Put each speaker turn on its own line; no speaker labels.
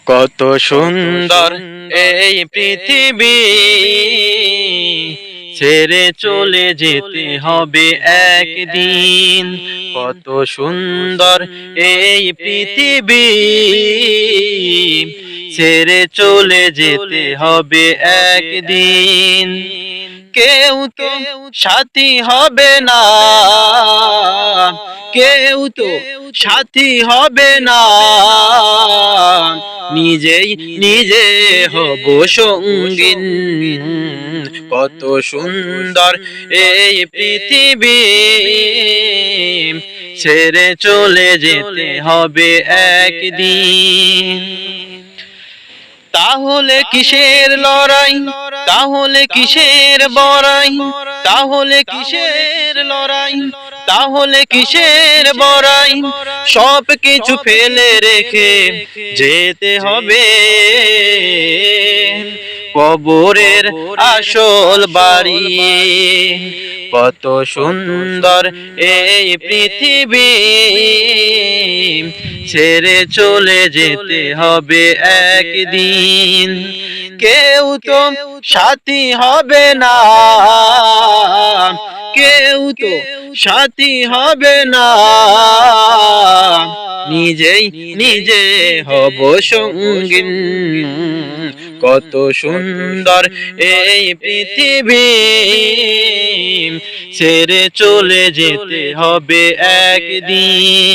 কত সুন্দর এই পৃথিবী, ছেড়ে চলে যেতে হবে একদিন। কত সুন্দর এই পৃথিবী, ছেড়ে চলে যেতে হবে একদিন। কেউ তো সাথী হবে না, কেউ তো সাথী হবে না, নিজেই নিজে হব সঙ্গীন। কত সুন্দর এই পৃথিবী, ছেড়ে চলে যেতে হবে একদিন। তাহলে কিসের লড়াই, তাহলে কিসের বড়াই, তাহলে কিসের লড়াই, তাহলে কিসের বড়াই, সব কিছু ফেলে রেখে যেতে হবে কবরের আসল বাড়ি। কত সুন্দর এই পৃথিবী, ছেড়ে চলে যেতে হবে একদিন। কেউ তো সাথী হবে না, কেউ তো সাথী হবে না, নিজেই নিজে হব সঙ্গীন। কত সুন্দর এই পৃথিবী, ছেড়ে চলে যেতে হবে একদিন।